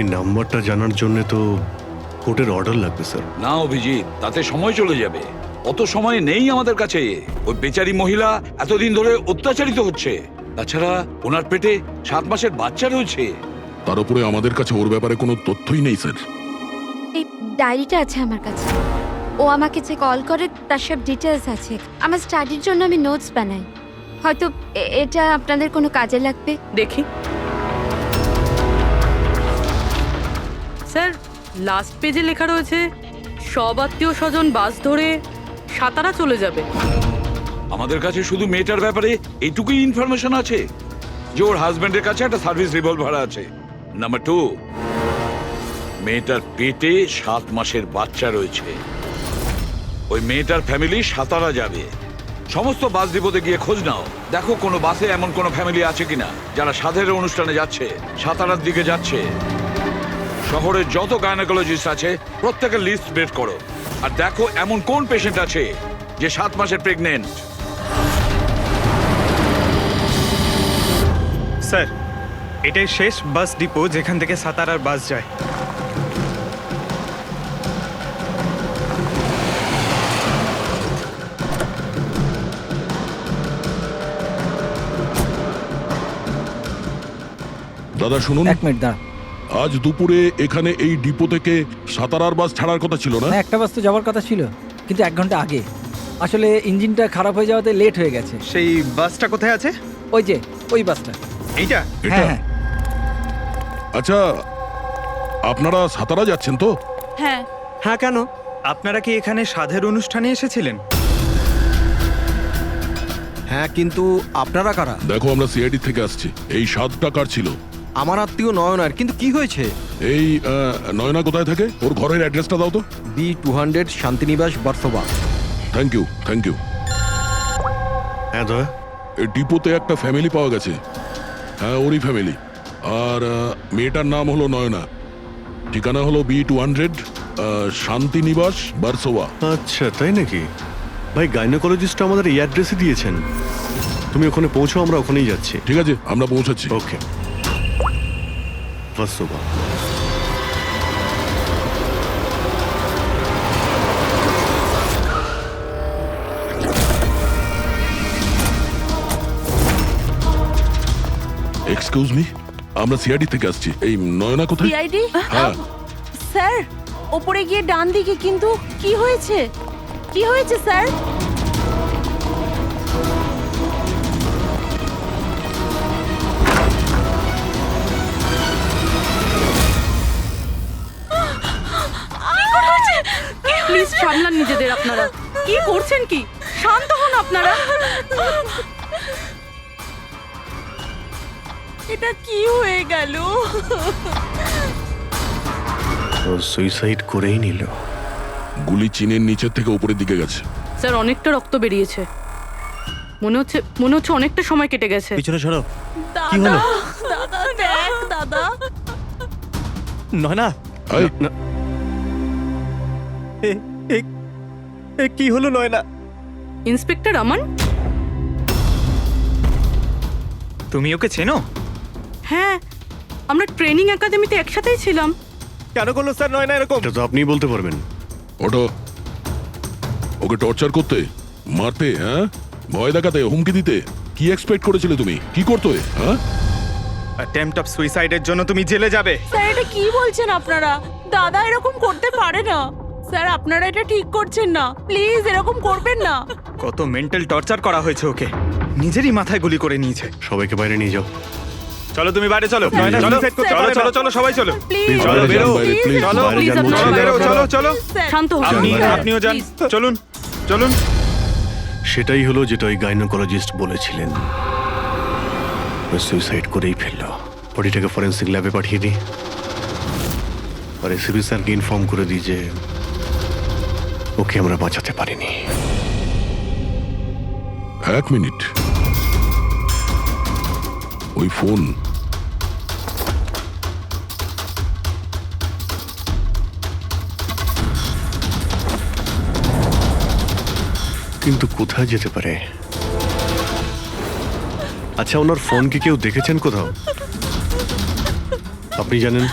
এই নাম্বারটা জানার জন্য তো কোর্টের অর্ডার লাগবে স্যার। না অভিজিৎ, তাতে সময় চলে যাবে। অত সময় নেই আমাদের কাছে। ওই বেচারি মহিলা এতদিন ধরে অত্যাচারিত হচ্ছে। তাছাড়া ওনার পেটে 7 মাসের বাচ্চা রয়েছে। তার উপরে আমাদের কাছে ওর ব্যাপারে কোনো তথ্যই নেই স্যার। এই ডায়েরিটা আছে আমার কাছে। ও আমাকে যে কল করে তার সব ডিটেলস আছে। আমার স্টাডির জন্য আমি নোটস বানাই। হয়তো এটা আপনাদের কোনো কাজে লাগবে। দেখি স্যার, লাস্ট পেজে লেখা রয়েছে সব আত্মীয় স্বজন বাস ধরে সাতারা চলে যাবে। আমাদের কাছে শুধু মেয়েটার ব্যাপারে এইটুকুই ইনফরমেশন আছে যে ওর হাজবেন্ডের কাছে একটা সার্ভিস রিভলভার আছে। নাম্বার 2, মেয়েটার পেটে 7 মাসের বাচ্চা রয়েছে। ওই মেয়েটার ফ্যামিলি সাতারা যাবে। সমস্ত বাস ডিপোতে গিয়ে খোঁজ নাও, দেখো কোনো বাসে এমন কোনো ফ্যামিলি আছে কিনা যারা সাধের অনুষ্ঠানে যাচ্ছে, সাতারার দিকে যাচ্ছে। শহরের যত গাইনোকোলজিস্ট আছে প্রত্যেকের লিস্ট বের করো, আর দেখো এমন কোন পেশেন্ট আছে যে 7 মাসের প্রেগনেন্ট। স্যার, এটাই শেষ বাস ডিপো যেখান থেকে সাতারার বাস যায়। দাদা শুনুন, 1 মিনিট দাঁড়া। আজ দুপুরে এখানে এই ডিপো থেকে সাতারার বাস ছাড়ার কথা ছিল না? না, একটা বাস তো যাওয়ার কথা ছিল, কিন্তু 1 ঘন্টা আগে। আসলে ইঞ্জিনটা খারাপ হয়ে যাওয়াতে লেট হয়ে গেছে। সেই বাসটা কোথায় আছে? ওই যে ওই বাসটা। এইটা? এটা? হ্যাঁ হ্যাঁ। আচ্ছা, আপনারা সাতারা যাচ্ছেন তো? হ্যাঁ। হ্যাঁ, কেন? আপনারা কি এখানে সাধের অনুষ্ঠানে এসেছিলেন? হ্যাঁ, কিন্তু আপনারা কারা? দেখো, আমরা সিআইডি থেকে আসছি। এই 7 টাকার ছিল। আমার আত্মীয় নয়নার, কিন্তু কি হয়েছে? এই নয়না কোথায় থাকে? ওর ঘরের অ্যাড্রেসটা দাও তো। B200 Shantiniwas Versova. Thank you, thank you. হ্যাঁ দয়া, এই ডিপোতে একটা ফ্যামিলি পাওয়া গেছে। হ্যাঁ, ওরই ফ্যামিলি। আর মেয়েটার নাম হলো নয়না। ঠিকানা হলো B200 শান্তিনিবাস বার্সোবা। আচ্ছা তাই নাকি? ভাই গাইনোকোলজিস্ট আমাদের এই অ্যাড্রেসে দিয়েছেন। তুমি ওখানে পৌঁছো, আমরা ওখানেই যাচ্ছি। ঠিক আছে, আমরা পৌঁছাচ্ছি। ওকে। বাসোবা। এক্সকিউজ মি, আমরা সিআইডি থেকে আসছি। এই নয়না কোথায়? সিআইডি? হ্যাঁ। স্যার, ওপরে গিয়ে ডান দিকে। কিন্তু কি হয়েছে? কি হয়েছে স্যার? প্লিজ সামলান নিজেদের আপনারা। কি করছেন কি? শান্ত হন আপনারা। এটা কি হয়ে গেল? ও সুইসাইড করেই নিল। গুলি চিনের নিচের থেকে উপরের দিকে গেছে। স্যার, অনেকটা রক্ত বেরিয়েছে। মনে হচ্ছে অনেকটা সময় কেটে গেছে। পিছনে সরো। কি হলো? দাদা দেখ, দাদা। নয়না, এই, কি হলো নয়না? ইন্সপেক্টর আমান? তুমি ওকে চেনো? হ্যাঁ, আমরা ট্রেনিং একাডেমিতে একসাথেই ছিলাম। কেন করলো স্যার নয়না এরকম? এটা তো আপনিই বলতে পারবেন। ওটা ওকে টর্চার করতে, মারতে, হ্যাঁ, ভয় দেখাতে, হুমকি দিতে? কি এক্সপেক্ট করেছিলে তুমি? কি করতে? হ্যাঁ, অ্যাটেম্পট অফ সুইসাইডের জন্য তুমি জেলে যাবে। স্যার, এটা কি বলছেন আপনারা? দাদা এরকম করতে পারে না। স্যার, আপনারা এটা ঠিক করছেন না। প্লিজ এরকম করবেন না। কত মেন্টাল টর্চার করা হয়েছে ওকে। নিজেরই মাথায় গুলি করে নিয়েছে। সবাইকে বাইরে নিয়ে যাও। চলো তুমি বাইরে চলো। নয়না, চলো suicide করতে চলো পারে না। চলো চলো, সবাই চলো। প্লিজ Please, চলো, বাইরে বেরো। যান, বাইরে, please, চলো, বাইরে যান, please, বলছি। আপনারা বেরো, চলো চলো। শান্ত হন। আপনিও যান। চলুন চলুন। সেটাই হলো যেটা ওই গাইনোকোলজিস্ট বলেছিলেন। সুইসাইড করেই ফেললো। বডিটাকে ফরেন্সিক ল্যাবে পাঠিয়ে দিই, আর এসিবি স্যারকে ইনফর্ম করে দিই যে ওকে আমরা বাঁচাতে পারিনি। 1 মিনিট। ওই ফোন কিন্তু কোথায় যেতে পারে? আচ্ছা, ওনার ফোন কি কেউ দেখেছেন কোথাও? আপনি জানেন?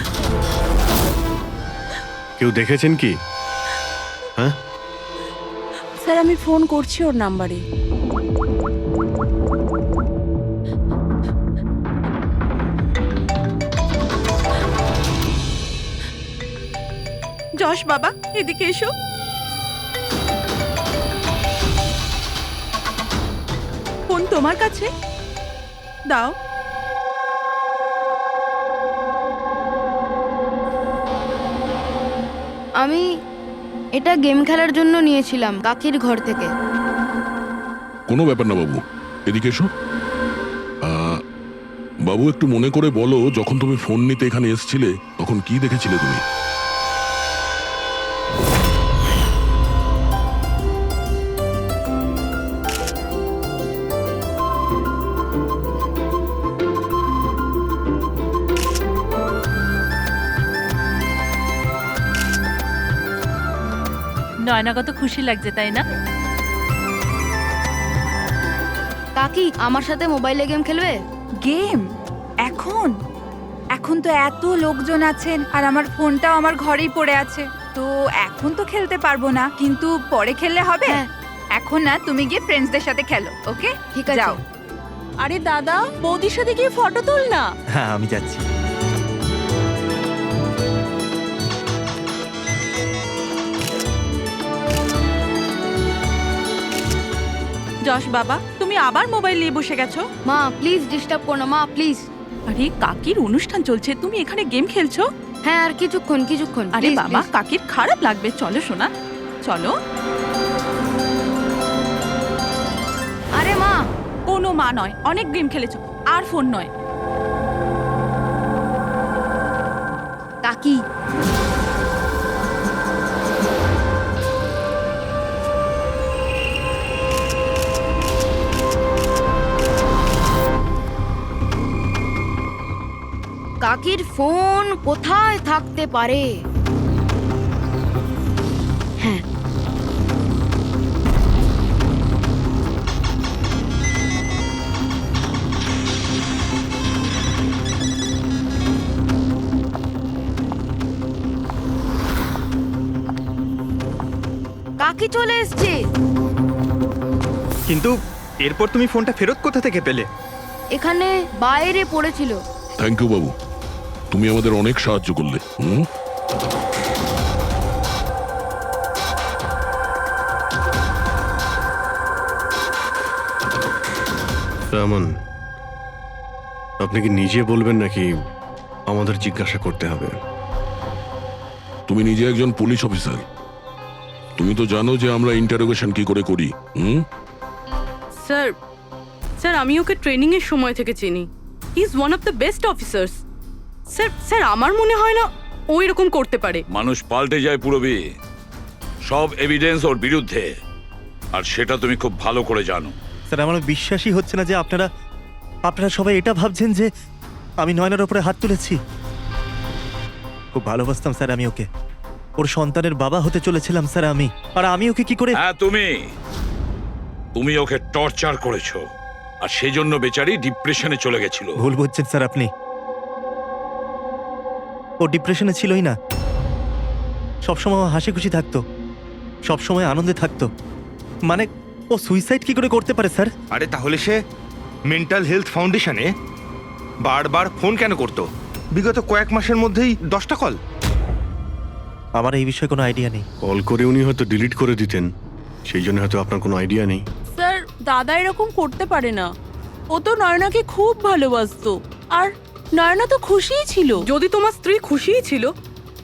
কেউ দেখেছেন কি? হ্যাঁ, স্যার আমি ফোন করছি ওর নাম্বারে। যশ বাবা এদিকে এসো। ফোন তোমার কাছে দাও। আমি এটা গেম খেলার জন্য নিয়েছিলাম কাকির ঘর থেকে। কোনো ব্যাপার না বাবু, এদিকে এসো। বাবু একটু মনে করে বলো, যখন তুমি ফোন নিতে এখানে এসেছিলে তখন কি দেখেছিলে তুমি? নয়না কত খুশি লাগছে তাই না? কাকি আমার সাথে মোবাইলে গেম খেলবে? গেম? এখন এখন তো এত লোকজন আছেন আর আমার ফোনটাও আমার ঘরেই পড়ে আছে, তো এখন তো খেলতে পারবো না, কিন্তু পরে খেললে হবে। হ্যাঁ। এখন না, তুমি গিয়ে ফ্রেন্ডসদের সাথে খেলো, ওকে? ঠিক আছে। যাও। আরে দাদা বৌদির সাথে গিয়ে ফটো তুল না। হ্যাঁ আমি যাচ্ছি। যশ বাবা তুমি আবার মোবাইল নিয়ে বসে গেছো? মা প্লিজ ডিস্টার্ব করো না মা, প্লিজ। আরে কাকির অনুষ্ঠান চলছে, তুমি এখানে গেম খেলছো? হ্যাঁ আর কিছুক্ষণ। আরে please, বাবা please। কাকির খারাপ লাগবে, চলো শোনা চলো। আরে মা, কোনো মা নয়, অনেক গেম খেলেছো, আর ফোন নয়। কাকি কাকির ফোন কোথায় থাকতে পারে? হ্যাঁ, কাকি চলে এসছে। কিন্তু এরপর তুমি ফোনটা ফেরত কোথা থেকে পেলে? এখানে বাইরে পড়েছিল। থ্যাংক ইউ বাবু, তুমি আমাদের অনেক সাহায্য করলে। রামন, আপনি কি নিজে বলবেন নাকি আমাদের জিজ্ঞাসা করতে হবে? তুমি নিজে একজন পুলিশ অফিসার, তুমি তো জানো যে আমরা ইন্টারোগেশন কি করে করি। স্যার স্যার আমি ওকে ট্রেনিং এর সময় থেকে চিনি। He is one of the best officers. Sir sir আমার মনে হয় না ও এরকম করতে পারে। মানুষ পাল্টে যায় পুরবি, সব এভিডেন্স ওর বিরুদ্ধে, আর সেটা তুমি খুব ভালো করে জানো। স্যার আমার বিশ্বাসই হচ্ছে না যে আপনারা সবাই এটা ভাবছেন যে আমি নয়নার ওপরে হাত তুলেছি। খুব ভালোবাসতাম স্যার আমি ওকে, ওর সন্তানের বাবা হতে চলেছিলাম স্যার আমি, আর আমি ওকে কি করে? হ্যাঁ তুমি ওকে টর্চার করেছো, আর সেই জন্য বেচারি ডিপ্রেশনে চলে গেছিল। ভুল বুঝছেন স্যার আপনি, ও ডিপ্রেশনে ছিলই না, সবসময় হাসি খুশি থাকতো, সবসময় আনন্দে থাকতো। মানে ও সুইসাইড কি করে করতে পারে স্যার? আরে তাহলে সে মেন্টাল হেলথ ফাউন্ডেশনে বারবার ফোন কেন করতো? বিগত কয়েক মাসের মধ্যেই 10টা কল। আমার এই বিষয়ে কোনো আইডিয়া নেই। কল করে উনি হয়তো ডিলিট করে দিতেন, সেই জন্য হয়তো আপনার কোনো আইডিয়া নেই। স্যার দাদা এরকম করতে পারে না, ও তো নয়নাকে খুব ভালোবাসতো, আর নয়না তো খুশিই ছিল। যদি তোমার স্ত্রী খুশিই ছিল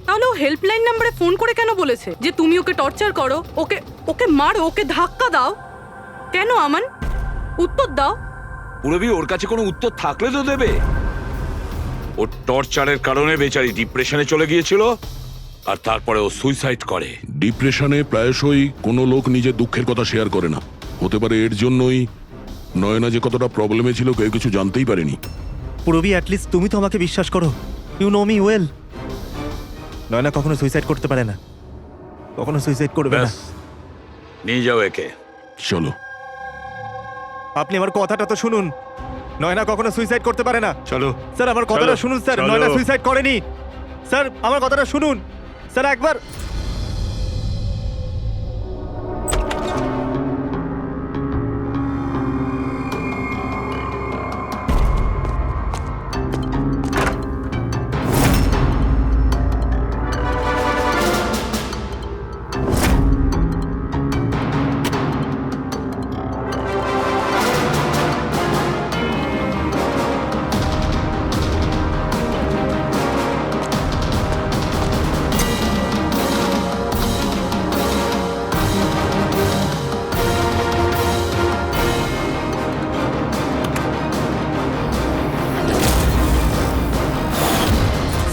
তাহলে ও হেল্পলাইন নম্বরে ফোন করে কেন বলেছে যে তুমি ওকে টর্চার করো, ওকে ওকে মারো, ওকে ধাক্কা দাও? কেন আমান, উত্তর দাও। পুরবি ওর কাছে কোনো উত্তর থাকলে তো দেবে। ওর টর্চারের কারণে বেচারি ডিপ্রেশনে চলে গিয়েছিল, আর তারপরে ও সুইসাইড করে। ডিপ্রেশনে প্রায়শই কোনো লোক নিজের দুঃখের কথা শেয়ার করে না, হতে পারে এর জন্যই নয়না যে কতটা প্রবলেমে ছিল কেউ কিছু জানতেই পারেনি। পুরবি অ্যাটলিস্ট তুমি তো আমাকে বিশ্বাস করো, you know me well. Nayana কখনো সুইসাইড করতে পারে না, কখনো সুইসাইড করবে না। ব্যাস, নিয়ে যাও একে। চলো। আপনি আমার কথাটা তো শুনুন, নয়না কখনো সুইসাইড করতে পারে না। চলো স্যার আমার কথাটা চলো, শুনুন স্যার, চলো। নয়না সুইসাইড করেনি। স্যার আমার কথাটা শুনুন স্যার একবার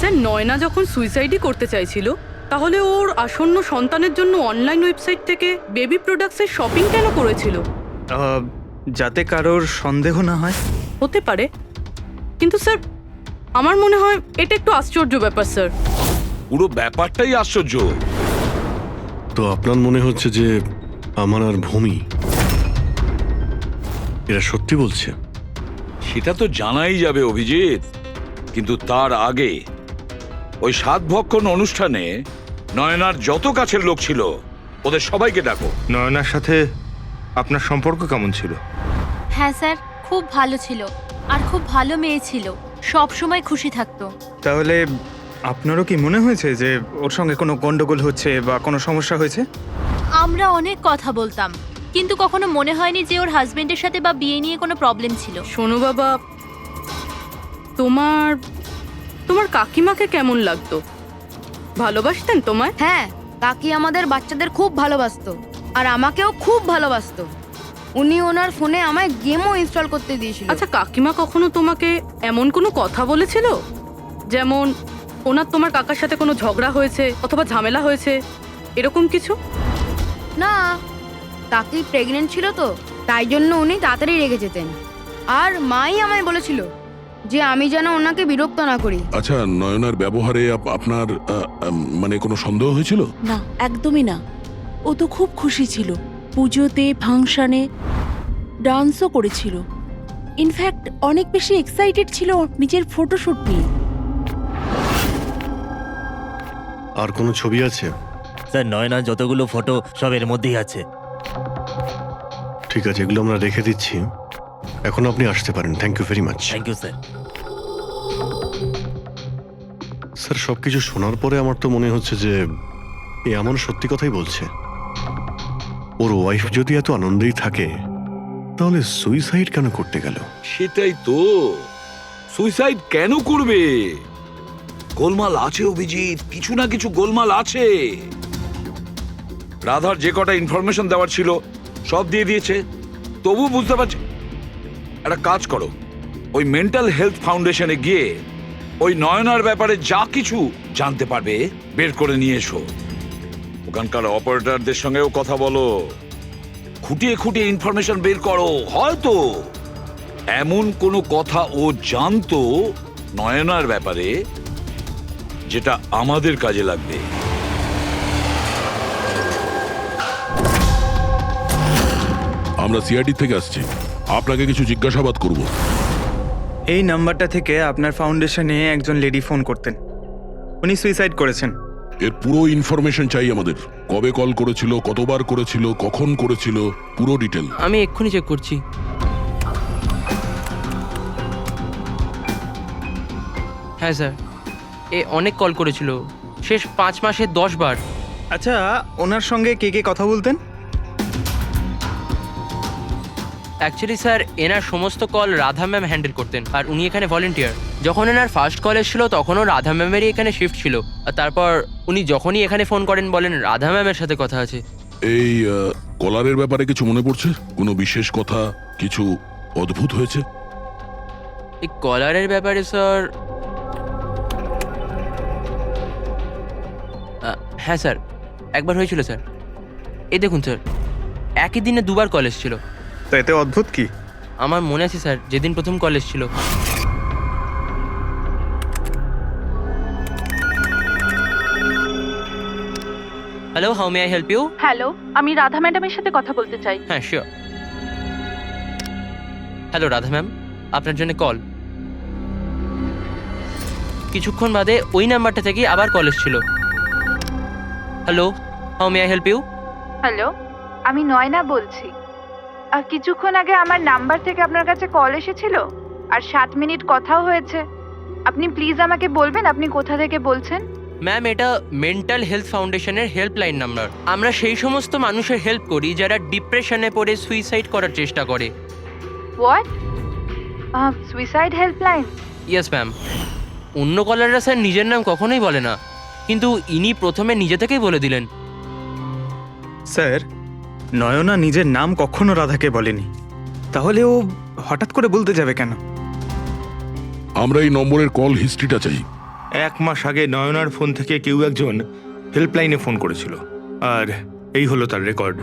স্যার নয়না যখন সুইসাইডই করতে চাইছিল তাহলে ওর আসন্ন সন্তানের জন্য অনলাইন ওয়েবসাইট থেকে বেবি প্রোডাক্টসের শপিং কেন করেছিল? যাতে কারোর সন্দেহ না হয়। হতে পারে, কিন্তু স্যার আমার মনে হয় এটা একটু আশ্চর্য ব্যাপার স্যার। পুরো ব্যাপারটাই আশ্চর্য। তো আপনার মনে হচ্ছে যে আমার আর ভূমি এরা সত্যি বলছে? সেটা তো জানাই যাবে অভিজিৎ, কিন্তু তার আগে ওই সাতভক্ষণ অনুষ্ঠানে নয়নার যত কাছের লোক ছিল ওদের সবাইকে ডাকো। নয়নার সাথে আপনার সম্পর্ক কেমন ছিল? হ্যাঁ স্যার, খুব ভালো ছিল আর খুব ভালো মেয়ে ছিল, সব সময় খুশি থাকতো। তাহলে আপনারও কি মনে হয়েছে যে ওর সঙ্গে কোনো গন্ডগোল হচ্ছে বা কোনো সমস্যা হয়েছে? আমরা অনেক কথা বলতাম, কিন্তু কখনো মনে হয়নি যে ওর হাজবেন্ডের সাথে বা বিয়ে নিয়ে কোনো প্রবলেম ছিল। শোনো বাবা, তোমার তোমার কাকিমাকে কেমন লাগতো? ভালোবাসতেন তোমায়? হ্যাঁ, কাকি আমাদের বাচ্চাদের খুব ভালোবাসতো আর আমাকেও খুব ভালোবাসতো। উনি ওনার ফোনে আমায় গেমও ইনস্টল করতে দিয়েছিল। আচ্ছা, কাকিমা কখনো তোমাকে এমন কোনো কথা বলেছিল যেমন ওনার তোমার কাকার সাথে কোনো ঝগড়া হয়েছে অথবা ঝামেলা হয়েছে, এরকম কিছু? না, কাকি প্রেগনেন্ট ছিল তো, তাই জন্য উনি তাড়াতাড়ি রেগে যেতেন। আর মাই আমায় বলেছিল যে আমি যেন ওনাকে বিরক্ত না করি। আচ্ছা, নয়নার ব্যবহারে আপনার মানে কোনো সন্দেহ হয়েছিল? না, একদমই না। ও তো খুব খুশি ছিল, পুজোতে ফাংশনে ডান্সও করেছিল। ইনফ্যাক্ট অনেক বেশি এক্সাইটেড ছিল নিজের ফটোশুট নিয়ে। আর কোনো ছবি আছে? স্যার নয়না যতগুলো ফটো সব এর মধ্যেই আছে। ঠিক আছে, এগুলো আমরা রেখে দিচ্ছি। এখন আপনি আসতে পারেন। Thank you very much. Thank you sir. Sir, সবকিছু শোনার পরে আমার তো মনে হচ্ছে যে এ এমন সত্যি কথাই বলছে। ওর ওয়াইফ যদি এত আনন্দেই থাকে তাহলে সুইসাইড কেন করতে গেল? সেটাই তো, সুইসাইড কেন করবে? গোলমাল আছে অভিজিৎ, কিছু না কিছু গোলমাল আছে। রাধার যে কটা ইনফরমেশন দেওয়ার ছিল সব দিয়ে দিয়েছে, তবু বুঝতে পারছি। একটা কাজ করো, ওই মেন্টাল হেলথ ফাউন্ডেশনে গিয়ে ওই নয়নার ব্যাপারে যা কিছু জানতে পারবে বের করে নিয়ে এসো। ওখানকার অপারেটরদের সঙ্গেও কথা বলো, খুঁটিয়ে খুঁটিয়ে ইনফরমেশন বের করো। হয়তো এমন কোনো কথা ও জানতো নয়নার ব্যাপারে যেটা আমাদের কাজে লাগবে। আমরা সিআইডি থেকে আসছি, আপনাকে কিছু জিজ্ঞাসাবাদ করব। এই নাম্বারটা থেকে আপনার ফাউন্ডেশনে একজন লেডি ফোন করতেন, উনি সুইসাইড করেছেন। এর পুরো ইনফরমেশন চাই আমাদের। কবে কল করেছিল, কতবার করেছিল, কখন করেছিল, পুরো ডিটেল। আমি এক্ষুনি চেক করছি। হ্যাঁ স্যার, এ অনেক কল করেছিল, শেষ 5 মাসে 10 বার। আচ্ছা, ওনার সঙ্গে কে কে কথা বলতেন? অ্যাকচুয়ালি স্যার, এনার সমস্ত কল রাধা ম্যাম হ্যান্ডেল করতেন, আর উনি এখানে ভলেন্টিয়ার। যখন এনার ফার্স্ট কল এসেছিল তখনও রাধা ম্যামেরই এখানে শিফট ছিল, আর তারপর উনি যখনই এখানে ফোন করেন বলেন রাধা ম্যামের সাথে কথা আছে। এই কলারের ব্যাপারে কিছু মনে পড়ছে? কোনো বিশেষ কথা, কিছু অদ্ভুত হয়েছে? এই কলারের ব্যাপারে স্যার, হ্যাঁ স্যার, একবার হয়েছিল স্যার। এই দেখুন স্যার, একই দিনে 2বার কল এসেছিল। তো এতে অদ্ভুত কি? আমার মনে আছে স্যার, যেদিন প্রথম কল এসেছিল। Hello, how may I help you? Hello, আমি রাধা ম্যাডামের সাথে কথা বলতে চাই। হ্যাঁ, শিওর। হ্যালো রাধা ম্যাম, আপনার জন্য কল। কিছুক্ষণ বাদে ওই নাম্বারটা থেকে আবার কল এসেছিল। Hello, how may I help you? Hello, আমি নয়না বলছি। কিছুক্ষণ আগে আমার নাম্বার থেকে আপনার কাছে কল এসেছিল আর 7 মিনিট কথাও হয়েছে। আপনি প্লিজ আমাকে বলবেন আপনি কোথা থেকে বলছেন? ম্যাম, এটা মেন্টাল হেলথ ফাউন্ডেশনের হেল্পলাইন নাম্বার। আমরা সেই সমস্ত মানুষের হেল্প করি যারা ডিপ্রেশনে পড়ে সুইসাইড করার চেষ্টা করে। What? Suicide helpline? Yes ma'am. অন্য কলাররা স্যার নিজের নাম কখনোই বলে না, কিন্তু ইনি প্রথমে নিজে থেকেই বলে দিলেন। স্যার, নয়না নিজের নাম কখনো রাধাকে বলেনি, তাহলে ও হঠাৎ করে বলতে যাবে কেন? আমরা এই নম্বরের কল হিস্ট্রিটা চাই। 1 মাস আগে নয়নার ফোন থেকে কেউ একজন হেল্পলাইনে ফোন করেছিল, আর এই হলো তার রেকর্ড।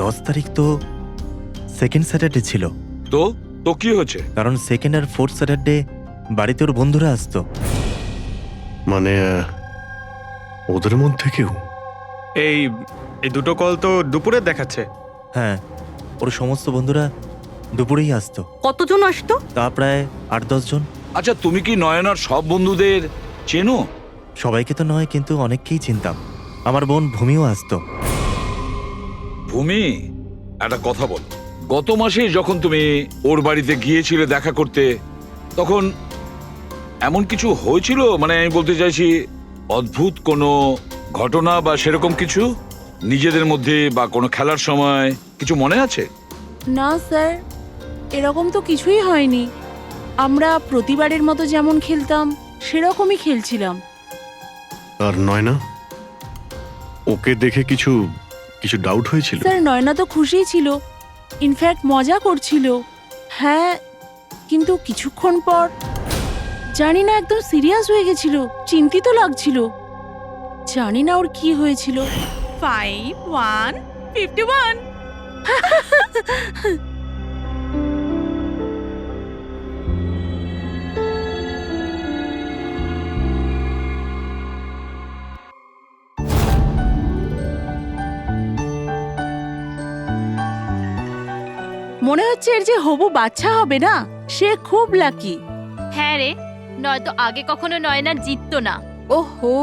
দশ তারিখ তো সেকেন্ড স্যাটারডে ছিল, তো তো কি হচ্ছে? কারণ সেকেন্ড আর ফোর্থ স্যাটারডে বাড়িতে ওর বন্ধুরা আসতো। মানে ওদের মধ্যে কেউ? এই দুটো কল তো দুপুরে দেখাচ্ছে। হ্যাঁ, ওর সমস্ত বন্ধুরা দুপুরেই আসতো। কতজন আসতো? তা প্রায় 8-10 জন। আচ্ছা, তুমি কি নয়নার সব বন্ধুদের চেনো? সবাইকে তো নয়, কিন্তু অনেককেই চিনতাম। আমার বোন ভূমিও আসতো। ভূমি, একটা কথা বল। গত মাসে যখন তুমি ওর বাড়িতে গিয়েছিলে দেখা করতে, তখন এমন কিছু হয়েছিল? মানে আমি বলতে চাইছি, অদ্ভুত কোনো ঘটনা বা সেরকম কিছু নিজেদের মধ্যে, বা কোনো খেলার সময় কিছু মনে আছে? না স্যার, এরকম তো কিছুই হয়নি। আমরা প্রতিবারের মতো যেমন খেলতাম সেরকমই খেলছিলাম। আর নয়না, ওকে দেখে কিছু কিছু ডাউট হয়েছিল? স্যার, নয়না তো খুশিই ছিল, ইনফ্যাক্ট মজা করছিল। হ্যাঁ, কিন্তু কিছুক্ষণ পর জানি না একদম সিরিয়াস হয়ে গেছিল, চিন্তিত লাগছিল। জানি না ওর কি হয়েছিল। 5151 মনে হচ্ছে এর যে হবু বাচ্চা হবে না, সে খুব লাকি। হ্যাঁ রে, নয়তো আগে কখনো নয়না জিততো না। ওহো,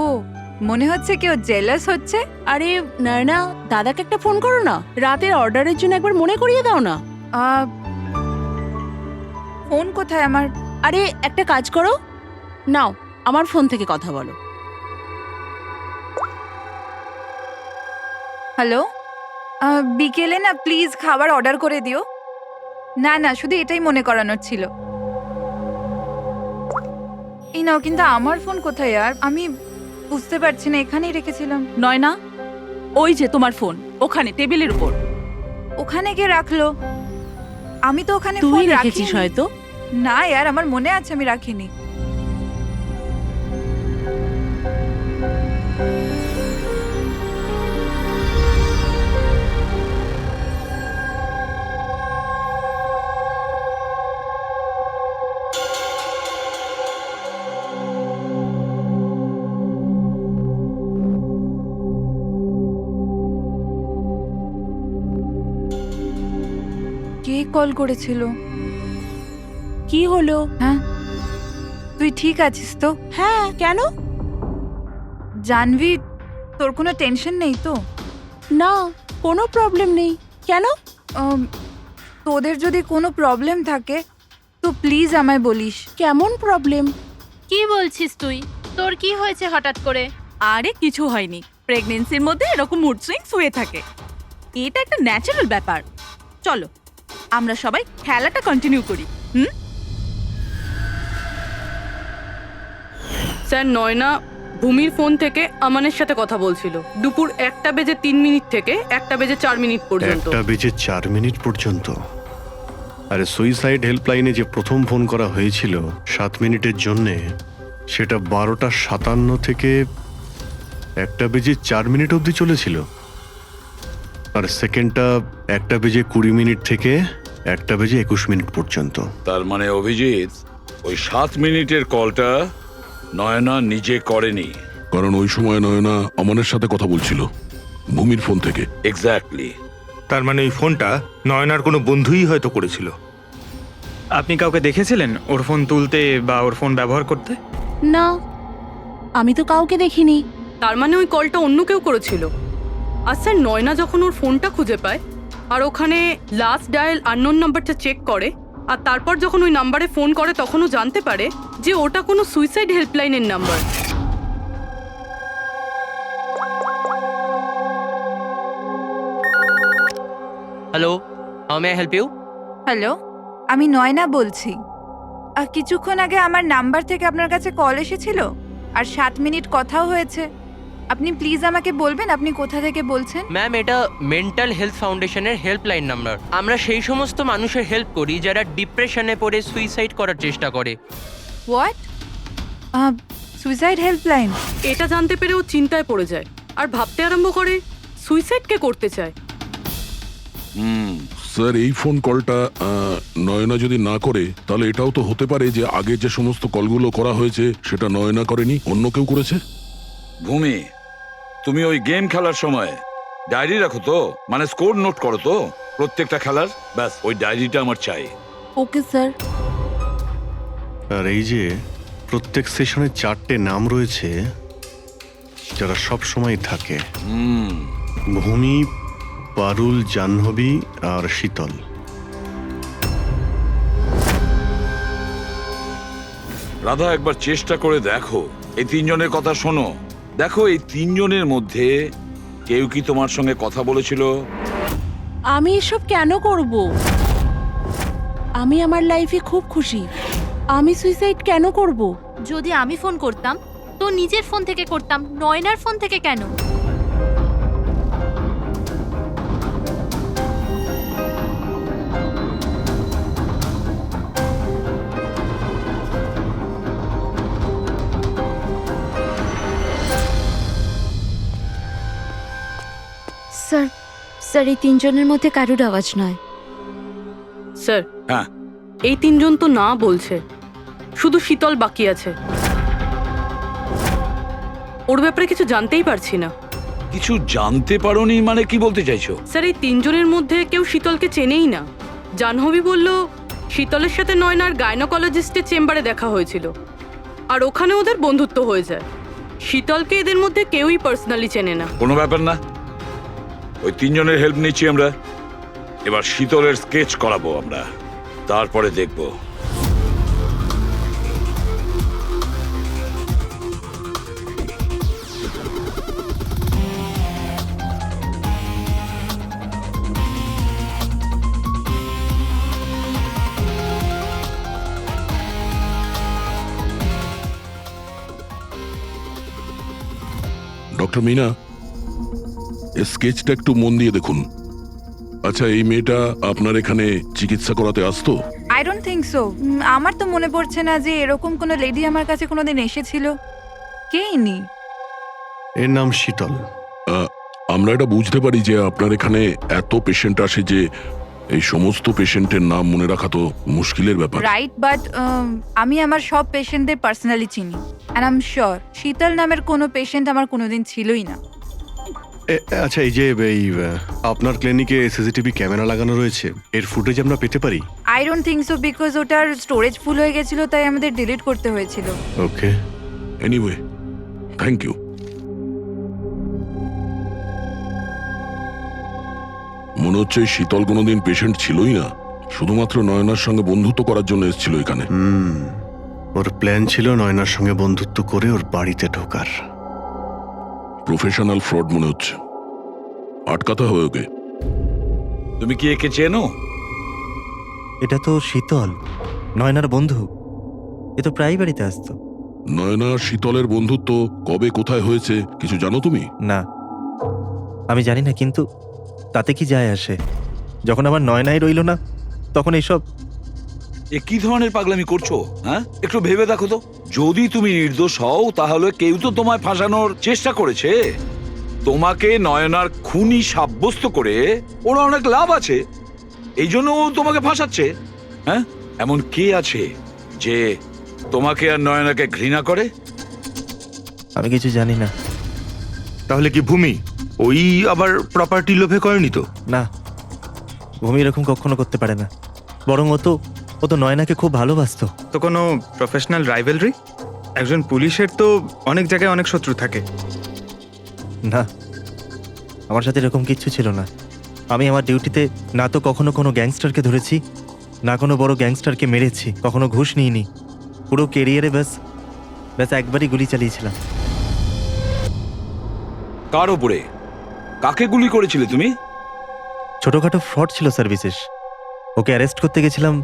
মনে হচ্ছে কেউ জেলাস হচ্ছে। আরে নয়না, দাদাকে একটা ফোন করো না, রাতের অর্ডারের জন্য একবার মনে করিয়ে দাও না। ফোন কোথায় আমার? আরে একটা কাজ করো, নাও আমার ফোন থেকে কথা বলো। হ্যালো, বিকেলে না প্লিজ খাবার অর্ডার করে দিও। না না, শুধু এটাই মনে করানোর ছিল। এই নাও, কিন্তু আমার ফোন কোথায়? আর আমি বুঝতে পারছি না, এখানেই রেখেছিলাম। নয়না, ওই যে তোমার ফোন ওখানে টেবিলের উপর। ওখানে কে রাখলো? আমি তো ওখানে তুই ফোন রেখেছিস রাখিনি। হয়তো। না यार, আমার মনে আছে আমি রাখিনি। কে কল করেছিল? কি হলো? হ্যাঁ, তুই ঠিক আছিস তো? হ্যাঁ, কেন? জানভি, তোর কোনো টেনশন নেই তো? না, কোনো প্রবলেম নেই। কেন? তোদের যদি কোনো প্রবলেম থাকে তো প্লিজ আমায় বলিস। কেমন প্রবলেম? কি বলছিস তুই? তোর কি হয়েছে হঠাৎ করে? আরে কিছু হয়নি, প্রেগন্যান্সির মধ্যে এরকম মুড সুইংস হয়ে থাকে, এটা একটা ন্যাচারাল ব্যাপার। চলো আমরা সবাই খেলাটা কন্টিনিউ করি। স্যার, নয়না ভূমির ফোন থেকে আমানের সাথে কথা বলছিল দুপুর 1:03 থেকে 1:04 পর্যন্ত। 1:04 পর্যন্ত? আরে সুইসাইড হেল্পলাইনে যে প্রথম ফোন করা হয়েছিল 7 মিনিটের জন্যে, সেটা 12:57 থেকে 1:04 অবধি চলেছিল। আর সেকেন্ডটা 1:20 থেকে 1:21 পর্যন্ত। তার মানে অভিজিৎ, ওই 7 মিনিটের কলটা নয়না নিজে করেনি। কারণ ওই সময় নয়না আমানের সাথে কথা বলছিল ভূমির ফোন থেকে। এক্স্যাক্টলি। তার মানে ওই ফোনটা নয়নার কোনো বন্ধুই হয়তো করেছিল। আপনি কাউকে দেখেছিলেন ওর ফোন তুলতে বা ওর ফোন ব্যবহার করতে? না, আমি তো কাউকে দেখিনি। তার মানে ওই কলটা অন্য কেউ করেছিল। আর স্যার নয়না যখন ওর ফোনটা খুঁজে পায় আর ওখানে লাস্ট ডায়াল আননোন নাম্বারটা চেক করে আর তারপর যখন ওই নাম্বারে ফোন করে তখন ও জানতে পারে যে ওটা কোনো সুইসাইড হেল্পলাইনের number. Hello, how may I help you? Hello, আমি নয়না বলছি। কিছুক্ষণ আগে আমার নাম্বার থেকে আপনার কাছে কল এসেছিল আর 7 মিনিট কথাও হয়েছে। আপনি প্লিজ আমাকে বলবেন আপনি কোথা থেকে বলছেন? ম্যাম, এটা মেন্টাল হেলথ ফাউন্ডেশনের হেল্পলাইন নাম্বার। আমরা সেই সমস্ত মানুষের হেল্প করি যারা ডিপ্রেশনে পড়ে সুইসাইড করার চেষ্টা করে। হোয়াট? Suicide helpline? এটা জানতে পেরে ও চিন্তায় পড়ে যায় আর ভাবতে আরম্ভ করে সুইসাইড কে করতে চায়। স্যার, এই ফোন কলটা নয়না যদি না করে তাহলে এটাও তো হতে পারে যে আগে যে সমস্ত কলগুলো করা হয়েছে সেটা নয়না করেনি, অন্য কেউ করেছে। ভূমি, তুমি ওই গেম খেলার সময় ডায়েরি রাখো তো, মানে স্কোর নোট করো তো প্রত্যেকটা খেলার? ব্যাস ওই ডায়েরিটা আমার চাই। Okay sir. আর এই যে প্রত্যেক সেশনে 4টে নাম রয়েছে যারা সব সময় থাকে, ভূমি, পারুল, জাহ্নবী আর শীতল। রাধা, একবার চেষ্টা করে দেখো, এই 3 জনের কথা শোনো। দেখো এই 3 জনের মধ্যে কেউ কি তোমার সঙ্গে কথা বলেছিল? আমি এসব কেন করব? আমি আমার লাইফে খুব খুশি। আমি সুইসাইড কেন করব? যদি আমি ফোন করতাম তো নিজের ফোন থেকে করতাম, নয়নার ফোন থেকে কেন? স্যার, স্যার এই 3 জনের মধ্যে কারুর আওয়াজ নয়। স্যার, হ্যাঁ, এই 3 জন তো না বলছে, শুধু শীতল বাকি আছে। ওর ব্যাপারে কিছু জানতেই পারছি না। কিছু জানতে পারোনি মানে কি বলতে চাইছো? স্যার, এই 3 জনের মধ্যে কেউ শীতলকে চেনেই না। জাহ্নবী বলল শীতলের সাথে নয়নার গাইনোকোলজিস্টের চেম্বারে দেখা হয়েছিল আর ওখানে ওদের বন্ধুত্ব হয়ে যায়। শীতলকে এদের মধ্যে কেউই পার্সোনালি চেনে না। কোনো ব্যাপার না, ওই 3 জনের হেল্প নিচ্ছি আমরা। এবার শীতলের স্কেচ করাবো আমরা, তারপরে দেখবো। ডক্টর মিনা, এই স্কেচটা একটু মন দিয়ে দেখুন। আচ্ছা, এই মেয়েটা আপনার এখানে চিকিৎসা করাতে আসতো? I don't think so. আমার তো মনে পড়ছে না যে এরকম কোনো লেডি আমার কাছে কোনোদিন এসেছিল। কে ইনি? এর নাম শীতল। আমরা এটা বুঝতে পারি যে আপনার এখানে এত পেশেন্ট আসে যে এই সমস্ত পেশেন্টের নাম মনে রাখা তো মুশকিলের ব্যাপার। রাইট, বাট আমি আমার সব পেশেন্টদের পার্সোনালি চিনি অ্যান্ড আই এম শিওর শীতল নামের কোনো পেশেন্ট আমার কোনোদিন ছিলই না। আচ্ছা, এই যে এই আপনার ক্লিনিকে সিসিটিভি ক্যামেরা লাগানো রয়েছে, এর ফুটেজ আমরা পেতে পারি? I don't think so, because ওটার স্টোরেজ ফুল হয়ে গেছিল, তাই আমাদের ডিলিট করতে হয়েছিল। ওকে, এনিওয়ে, থ্যাংক ইউ। মনে হচ্ছে এই শীতল কোনোদিন পেশেন্ট ছিলই না, শুধুমাত্র নয়নার সঙ্গে বন্ধুত্ব করার জন্য এসেছিল এখানে। ওর প্ল্যান ছিল নয়নার সঙ্গে বন্ধুত্ব করে ওর বাড়িতে ঢোকার। প্রফেশনাল ফ্রড মনে হচ্ছে, আটকাতে হবে ওকে। তুমি কি একে চেনো? এটা তো শীতল, নয়নার বন্ধু। এ তো প্রায় বাড়িতে আসতো। নয়না শীতলের বন্ধুত্ব কবে কোথায় হয়েছে কিছু জানো তুমি? না, আমি জানি না, কিন্তু তাতে কি যায় আসে? যখন আমার নয়নাই রইল না তখন এইসব। এ কি ধরনের পাগলামি করছো? হ্যাঁ, একটু ভেবে দেখো তো। যদি তুমি নির্দোষ হও তাহলে কেউ তো তোমায় ফাঁসানোর চেষ্টা করেছে। তোমাকে নয়নার খুনি সাব্যস্ত করে ওর অনেক লাভ আছে, এই জন্য ও তোমাকে ফাঁসাচ্ছে। হ্যাঁ, এমন কে আছে যে তোমাকে আর নয়নাকে ঘৃণা করে? আমি কিছু জানি না। তাহলে কি ভূমি ওই আবার প্রপার্টি লোভে করেনি তো? না, ভূমি এরকম কখনো করতে পারে না। বরং ও তো ও তো নয়নাকে খুব ভালোবাসতো। তো কোনো প্রফেশনাল রাইভেলরি? একজন পুলিশের তো অনেক জায়গায় অনেক শত্রু থাকে। না, আমার সাথে এরকম কিচ্ছু ছিল না। আমি আমার ডিউটিতে না তো কখনো কোনো গ্যাংস্টারকে ধরেছি, না কোনো বড় গ্যাংস্টারকে মেরেছি, কখনো ঘুষ নিইনি। পুরো কেরিয়ারে ব্যাস একবারই গুলি চালিয়েছিলাম। কার ওপরে? কাকে গুলি করেছিলে তুমি? ছোটখাটো ফ্রড ছিল স্যার বিশেষ। ওকে অ্যারেস্ট করতে গেছিলাম,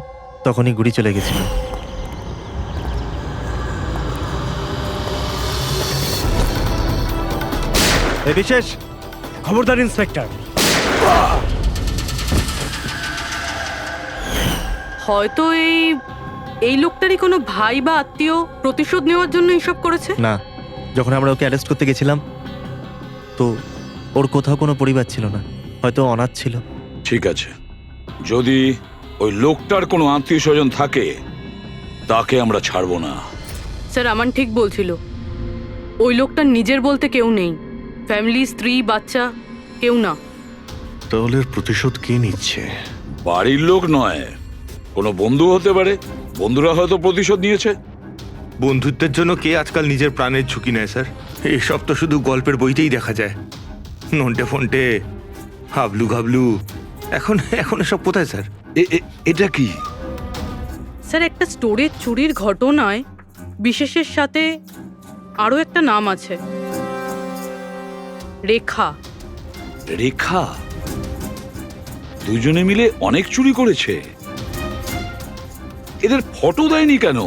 তখনই গুলি চলে গেছিল। এই বিশেষ, খবরদার ইন্সপেক্টর। হয়তো এই লোকটারই কোনো ভাই বা আত্মীয় প্রতিশোধ নেওয়ার জন্য এসব করেছে। না, যখন আমরা ওকে অ্যারেস্ট করতে গেছিলাম তো ওর কোথাও কোনো পরিবার ছিল না, হয়তো অনাথ ছিল। ঠিক আছে, যদি ওই লোকটার কোনো আত্মীয় স্বজন থাকে তাকে আমরা ছাড়বো না। স্যার আমান ঠিক বলছিল, ওই লোকটার নিজের বলতে কেউ নেই, ফ্যামিলি, স্ত্রী, বাচ্চা কেউ না। তাহলে এর প্রতিশোধ কে নিচ্ছে? বাড়ির লোক নয়, কোনো বন্ধু হতে পারে। বন্ধুরা হয়তো প্রতিশোধ নিয়েছে। বন্ধুত্বের জন্য কে আজকাল নিজের প্রাণের ঝুঁকি নেয় স্যার? এসব তো শুধু গল্পের বইতেই দেখা যায়। নন্টে ফন্টে, হাবলু ঘাবলু, এখন এসব কোথায় স্যার? এটা কি? স্যার একটা স্টোরের চুরির ঘটনায় বিশেষের সাথে আরও একটা নাম আছে, রেখা। রেখা? দুজনে মিলে অনেক চুরি করেছে। এদের ফটো দেয়নি কেন?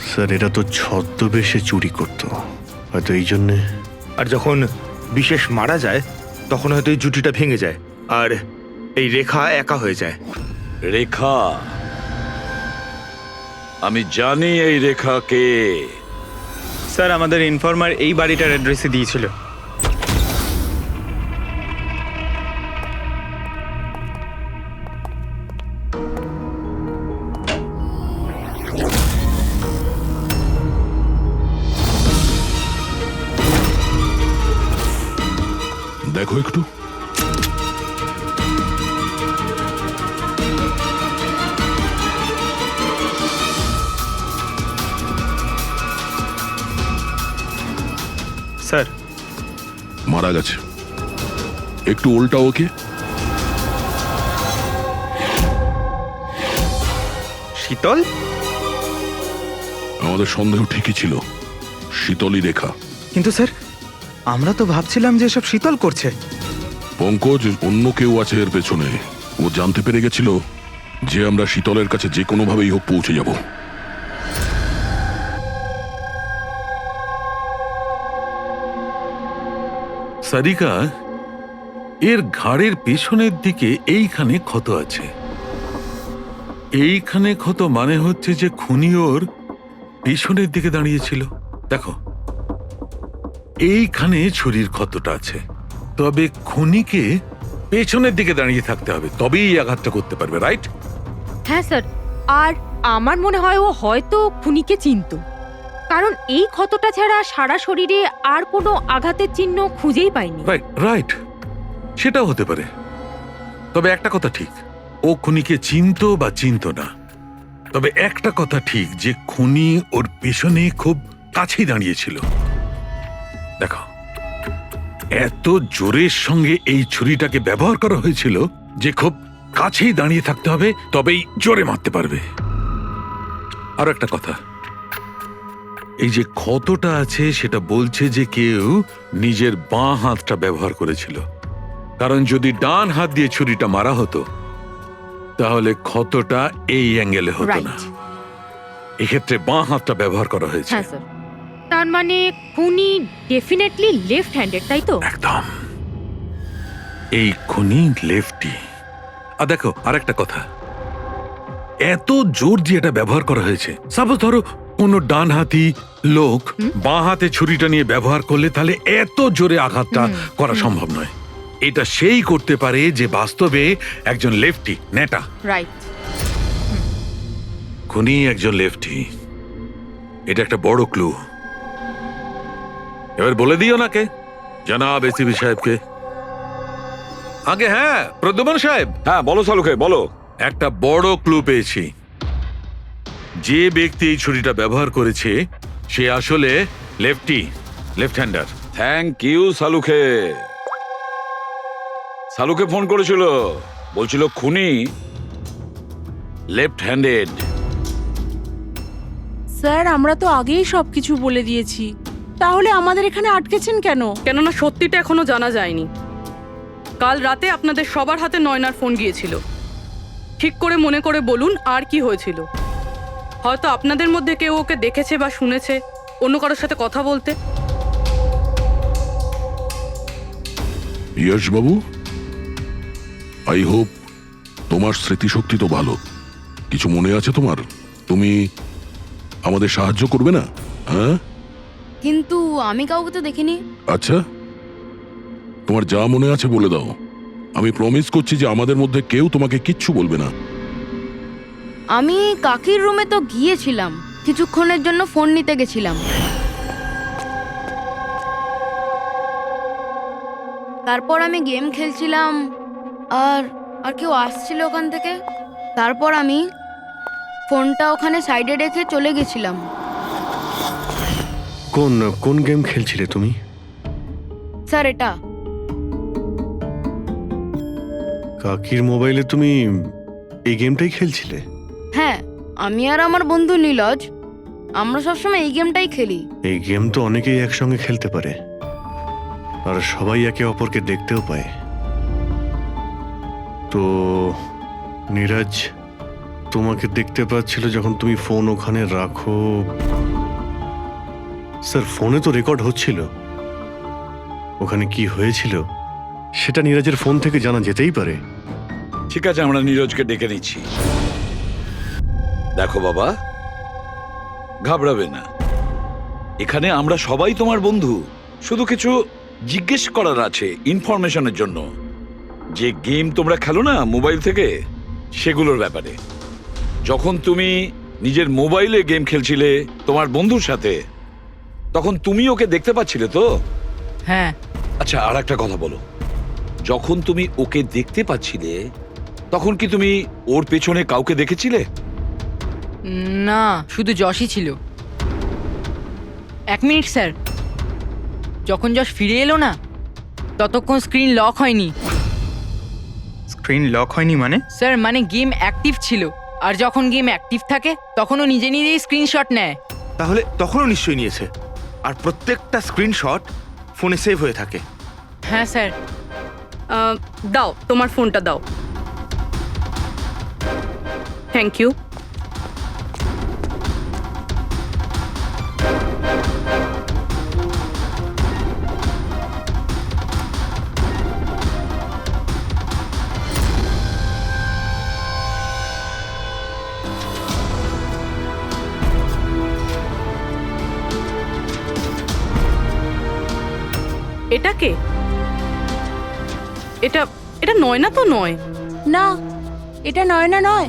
স্যার এরা তো ছদ্মবেশে চুরি করতো, হয়তো এই জন্যে। আর যখন বিশেষ মারা যায় তখন হয়তো এই জুটিটা ভেঙে যায় আর এই রেখা একা হয়ে যায়। রেখা? আমি জানি এই রেখা কে। স্যার আমাদের ইনফর্মার এই বাড়িটার অ্যাড্রেসে দিয়েছিল। দেখো একটু। স্যার মারা গেছে। একটু উল্টা ওকে। শীতল? আমাদের সন্দেহ ঠিকই ছিল, শীতলই রেখা। কিন্তু স্যার আমরা তো ভাবছিলাম যে সব শীতল করছে। পঙ্কজ, অন্য কেউ আছে এর পেছনে। ও জানতে পেরে গেছিল যে আমরা শীতলের কাছে যে কোনোভাবেই হোক পৌঁছে যাব। সারিকা, এর ঘাড়ের পেছনের দিকে এইখানে ক্ষত আছে। এইখানে ক্ষত মানে হচ্ছে যে খুনি ওর পেছনের দিকে দাঁড়িয়েছিল। দেখো, এইখানে ছুরির ক্ষতটা আছে। তবে খুনিকে পেছনের দিকে দাঁড়িয়ে থাকতে হবে, তবেই এই আঘাতটা করতে পারবে, রাইট? হ্যাঁ স্যার, আর আমার মনে হয় ও হয়তো খুনিকে চিনতো, কারণ এই ক্ষতটা ছাড়া সারা শরীরে আর কোনো আঘাতের চিহ্ন খুঁজেই পাইনি। রাইট রাইট, সেটাও হতে পারে। তবে একটা কথা ঠিক, ও খুনিকে চিনতো বা চিনতো না, তবে একটা কথা ঠিক যে খুনি ওর পেছনে খুব কাছেই দাঁড়িয়েছিল। দেখো, এত জোরের সঙ্গে এই ছুরিটাকে ব্যবহার করা হয়েছিল যে খুব কাছেই দাঁড়িয়ে থাকতে হবে, তবেই জোরে মারতে পারবে। আর একটা কথা, এই যে ক্ষতটা আছে সেটা বলছে যে কেউ নিজের বাঁ হাতটা ব্যবহার করেছিল, কারণ যদি ডান হাত দিয়ে ছুরিটা মারা হতো তাহলে ক্ষতটা এই অ্যাঙ্গেলে হতো না। এক্ষেত্রে বাঁ হাতটা ব্যবহার করা হয়েছে। হ্যাঁ স্যার, তার মানে খুনি ডেফিনেটলি লেফট হ্যান্ডেড, তাই তো? একদম, এই খুনি লেফটি। আর দেখো আরেকটা কথা, এত জোর দিয়ে এটা ব্যবহার করা হয়েছে। সাপোজ ধরো কোনো ডান হাতি লোক বাঁ হাতে ছুরিটা নিয়ে ব্যবহার করলে তাহলে এত জোরে আঘাতটা করা সম্ভব নয়। এটা সেই করতে পারে যে বাস্তবে একজন লেফটি, নেটা। রাইট। খুনি একজন লেফটি, এটা একটা বড় ক্লু। এবার বলে দিও নাকে, জনাব এসিপি সাহেবকে। আগে হ্যাঁ, প্রদ্যুম্ন সাহেব। হ্যাঁ বলো সালুকে, বলো। একটা বড় ক্লু পেয়েছি। যে ব্যক্তি এই ছুরিটা ব্যবহার করেছে সে আসলে লেফট হ্যান্ডার। থ্যাংক ইউ সালুকে। সালুকে ফোন করেছিল, বলছিল খুনি লেফট হ্যান্ডেড। স্যার আমরা তো আগেই সবকিছু বলে দিয়েছি, তাহলে আমাদের এখানে আটকেছেন কেন? কেননা সত্যিটা এখনো জানা যায়নি। কাল রাতে আপনাদের সবার হাতে নয়নার ফোন গিয়েছিল। ঠিক করে মনে করে বলুন আর কি হয়েছিল। হয়তো আপনাদের মধ্যে কেউ ওকে দেখেছে বা শুনেছে অন্য কারোর সাথে কথা বলতে। ইয়শ বাবু, আই হোপ তোমার স্মৃতিশক্তি তো ভালো, কিছু মনে আছে তোমার? তুমি আমাদের সাহায্য করবে না? হ্যাঁ, কিন্তু আমি কাউকে তো দেখিনি। আচ্ছা, তোমার যা মনে আছে বলে দাও। আমি প্রমিস করছি যে আমাদের মধ্যে কেউ তোমাকে কিচ্ছু বলবে না। আমি কাকির রুমে তো গিয়েছিলাম, কিছুক্ষণের জন্য ফোন নিতে গেছিলাম। তারপর আমি গেম খেলছিলাম আর আর কেউ আসছিল ওখান থেকে। তারপর আমি ফোনটা ওখানে সাইডে রেখে চলে গেছিলাম। কোন গেম খেলছিলে তুমি? স্যার এটা কাকির মোবাইলে তুমি এই গেমটাই খেলছিলে? হ্যাঁ, আমি আর আমার বন্ধু নীলজ আমরা সবসময় এই গেমটাই খেলি। এই গেম তো অনেকেই একসঙ্গে খেলতে পারে, আর সবাই একে অপরকে দেখতেও পায়। তো নীরজ তোমাকে দেখতে পাচ্ছিল যখন তুমি ফোন ওখানে রাখো। স্যার, ফোনে তো রেকর্ড হচ্ছিল, ওখানে কি হয়েছিল সেটা নীরজের ফোন থেকে জানা যেতেই পারে। ঠিক আছে, আমরা নীরজকে ডেকে নিচ্ছি। দেখো বাবা, ঘাবড়াবে না, এখানে আমরা সবাই তোমার বন্ধু। শুধু কিছু জিজ্ঞেস করার আছে ইনফরমেশনের জন্য। যে গেম তোমরা খেলো না মোবাইল থেকে, সেগুলোর ব্যাপারে। যখন তুমি নিজের মোবাইলে গেম খেলছিলে তোমার বন্ধুর সাথে, তখন তুমি ওকে দেখতে পাচ্ছিলে তো? হ্যাঁ। আচ্ছা, আর একটা কথা বলো, যখন তুমি ওকে দেখতে পাচ্ছিলে তখন কি তুমি ওর পেছনে কাউকে দেখেছিলে? না, শুধু যশই ছিল। 1 মিনিট স্যার, যখন যশ ফিরে এলো না ততক্ষণ স্ক্রিন লক হয়নি। স্ক্রিন লক হয়নি মানে? স্যার মানে গেম অ্যাক্টিভ ছিল, আর যখন গেম অ্যাক্টিভ থাকে তখন ও নিজে নিজেই স্ক্রিনশট নেয়। তাহলে তখনও নিশ্চয়ই নিয়েছে, আর প্রত্যেকটা স্ক্রিনশট ফোনে সেভ হয়ে থাকে। হ্যাঁ স্যার। দাও তোমার ফোনটা দাও। Thank you. এটা কে? এটা এটা নয়না তো নয়। না, এটা নয়না নয়।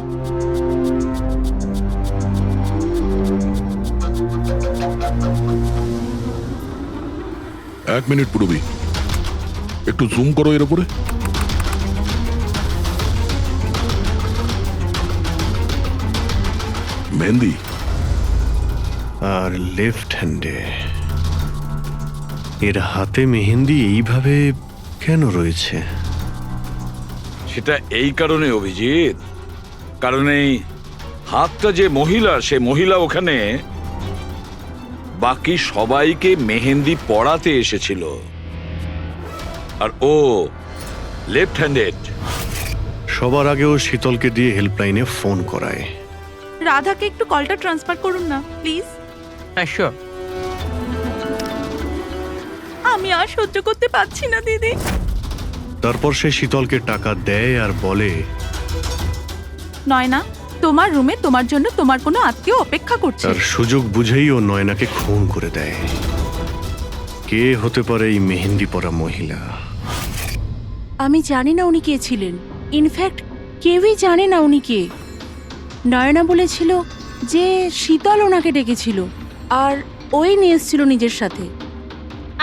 এক মিনিট পুরবি, একটু জুম করো এর উপরে। মেহেন্দি আর লেফট হ্যান্ডে, এর হাতে মেহেন্দি এইভাবে কেন রয়েছে? সেটা এই কারণে অভিজিৎ, কারণ এই হাতটা যে মহিলা, সে মহিলা ওখানে বাকি সবাইকে মেহেন্দি পড়াতে এসেছিল, আর ও লেফট হ্যান্ডেড। সবার আগে ও শীতলকে দিয়ে হেল্পলাইনে ফোন করায়। রাধাকে একটু কলটা ট্রান্সফার করুন না প্লিজ। হ্যাঁ শিওর। আমি আর সহ্য করতে পারছি না দিদি। তারপর সে শীতলকে টাকা দেয় আর বলে, নয়না, তোমার রুমে তোমার জন্য তোমার কোনো আত্মীয় অপেক্ষা করছে। তার সুযোগ বুঝেই ও নয়নাকে খুন করে দেয়। কে হতে পারে এই মেহেন্দি পরা মহিলা? আমি জানি না উনি কে ছিলেন, ইনফ্যাক্ট কেউই জানে না উনি কে। নয়না বলেছিল যে শীতল ওনাকে ডেকেছিল আর ওই নিয়ে এসেছিল নিজের সাথে।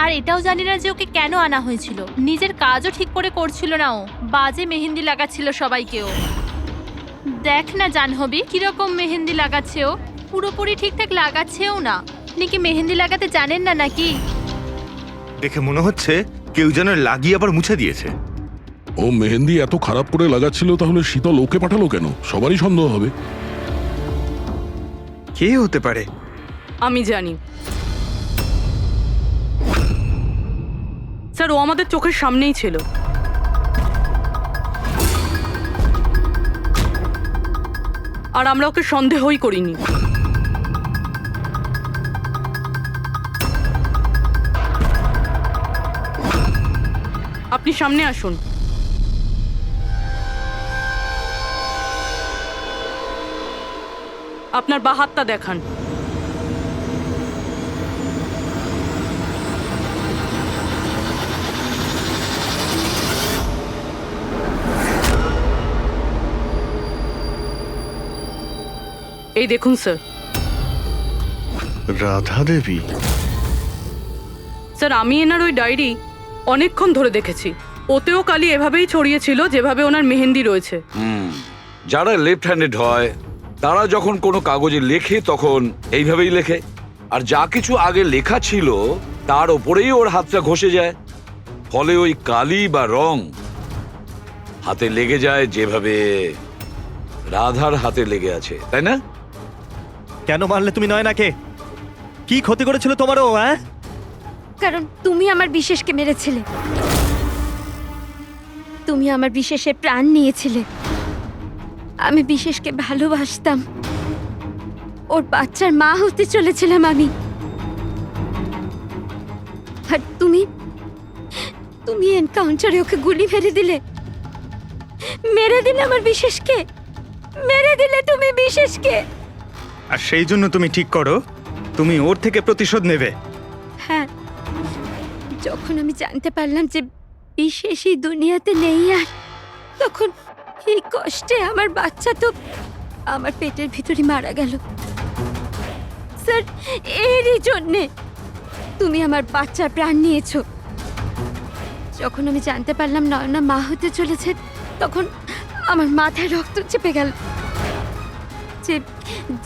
আর এটাও জানি না যে ওকে কেন আনা হয়েছিল। নিজের কাজও ঠিক করে করছিল না, ও বাজে মেহেন্দি লাগাচ্ছিল সবাইকেও। দেখ না জাহ্নবী কিরকম মেহেন্দি লাগাচ্ছে ও। পুরোপুরি ঠিকঠাক লাগাচ্ছেও না। আপনি কি মেহেন্দি লাগাতে জানেন না নাকি? দেখে মনে হচ্ছে কেউ যেন লাগিয়ে আবার মুছে দিয়েছে। ও মেহেন্দি এত খারাপ করে লাগাচ্ছিল, তাহলে শীতল ওকে পাঠালো কেন? সবারই সন্দেহ হবে। কে হতে পারে? আমি জানি স্যার, ও আমাদের চোখের সামনেই ছিল। আর আমরা ওকে সন্দেহই করিনি। আপনি সামনে আসুন। আপনার বা হাতটা দেখান। এই দেখুন স্যার। রাধা দেবী? স্যার, আমি এনার ওই ডায়েরি অনেকক্ষণ ধরে দেখেছি। ওতেও কালি এভাবেই ছড়িয়েছিল যেভাবে ওনার মেহেন্দি রয়েছে। যারা লেফট হ্যান্ডেড হয় তারা যখন কোনো কাগজে লেখে তখন এইভাবেই লেখে, আর যা কিছু আগে লেখা ছিল তার ওপরেই ওর হাতটা ঘষে যায়, ফলে ওই কালি বা রং হাতে লেগে যায় যেভাবে রাধার হাতে লেগে আছে, তাই না? কেন মারলে তুমি নয়নাকে? কি ক্ষতি করেছিল তোমারও? হ্যাঁ, কারণ তুমি আমার বিশেষকে মেরেছিলে। তুমি আমার বিশেষের প্রাণ নিয়েছিলে। আমি বিশেষকে ভালোবাসতাম। ওর বাচ্চার মা হতে চলেছিলাম আমি। আর তুমি এনকাউন্টারে ওকে গুলি মেরে দিলে। মেরে দিলে আমার বিশেষকে, মেরে দিলে তুমি বিশেষকে। আর সেই জন্য তুমি ঠিক করো তুমি ওর থেকে প্রতিশোধ নেবে। হ্যাঁ, যখন আমি জানতে পারলাম যে বিশেষ এই দুনিয়াতে নেই আর, তখন এই কষ্টে আমার বাচ্চা তো আমার পেটের ভিতরে মারা গেল। স্যার, এরই জন্যে তুমি আমার বাচ্চার প্রাণ নিয়েছো। যখন আমি জানতে পারলাম নয়না মা হতে চলেছে, তখন আমার মাথায় রক্ত চেপে গেল। যে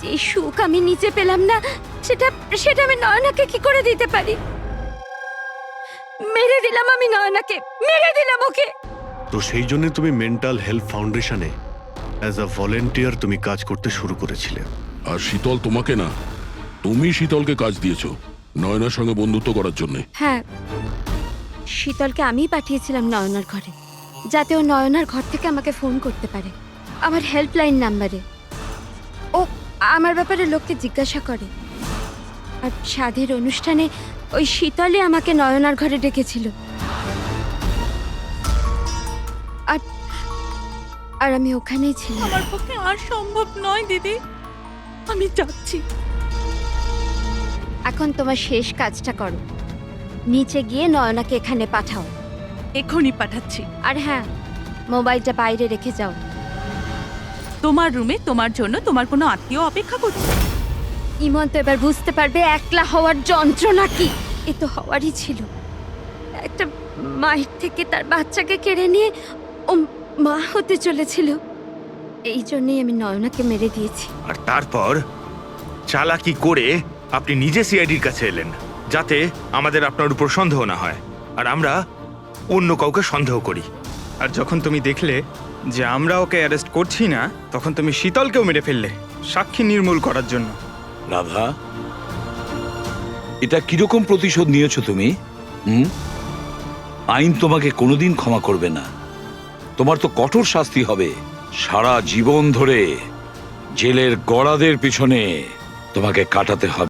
যে সুখ আমি নিচে পেলাম না, সেটা আমি নয়নাকে কি করে দিতে পারি? মেরে দিলাম আমি নয়নাকে, মেরে দিলাম ওকে। তো সেই জন্য তুমি মেন্টাল হেলথ ফাউন্ডেশনে অ্যাজ আ ভলেন্টিয়ার তুমি কাজ করতে শুরু করেছিলে। আর শীতল তোমাকে না, তুমি শীতলকে কাজ দিয়েছো নয়নার সঙ্গে বন্ধুত্ব করার জন্য। হ্যাঁ, শীতলকে আমিই পাঠিয়েছিলাম নয়নার ঘরে, যাতে ও নয়নার ঘর থেকে আমাকে ফোন করতে পারে আমার হেল্পলাইন নাম্বারে। ও আমার ব্যাপারে লোককে জিজ্ঞাসা করে। আর সাধের অনুষ্ঠানে ওই শীতলে আমাকে নয়নার ঘরে ডেকেছিল। আর আমি ওখানেই ছিলাম। আমার পক্ষে আর সম্ভব নয় দিদি, আমি যাচ্ছি। এখন তোমার শেষ কাজটা করো, নিচে গিয়ে নয়নাকে এখানে পাঠাও। এখনই পাঠাচ্ছি। আর হ্যাঁ, মোবাইলটা বাইরে রেখে যাও। তোমার রুমে তোমার জন্য তোমার কোনো আত্মীয় অপেক্ষা করছে। ইমন তো এবার বুঝতে পারবে একলা হওয়ার যন্ত্রণা কি। এ তো হওয়ারই ছিল। একটা মায়ের থেকে তার বাচ্চাকে কেড়ে নিয়ে ও মা হতে চলেছিল। এই জন্যই আমি নয়নাকে মেরে দিয়েছি। আর তারপর চালাকি করে আপনি নিজে সিআইডির কাছে এলেন, যাতে আমাদের আপনার উপর সন্দেহ না হয় আর আমরা অন্য কাউকে সন্দেহ করি। আর যখন তুমি দেখলে যে আমরা ওকে অ্যারেস্ট করছি না, তখন তুমি শীতলকেও মেরে ফেললে সাক্ষী নির্মূল করার জন্য। রাধা, এটা কিরকম প্রতিশোধ নিয়েছো তুমি? আইন তোমাকে কোনোদিন ক্ষমা করবে না। তোমার তো কঠোর শাস্তি হবে। সারা জীবন ধরে জেলের গড়াদের পিছনে তোমাকে কাটাতে হবে।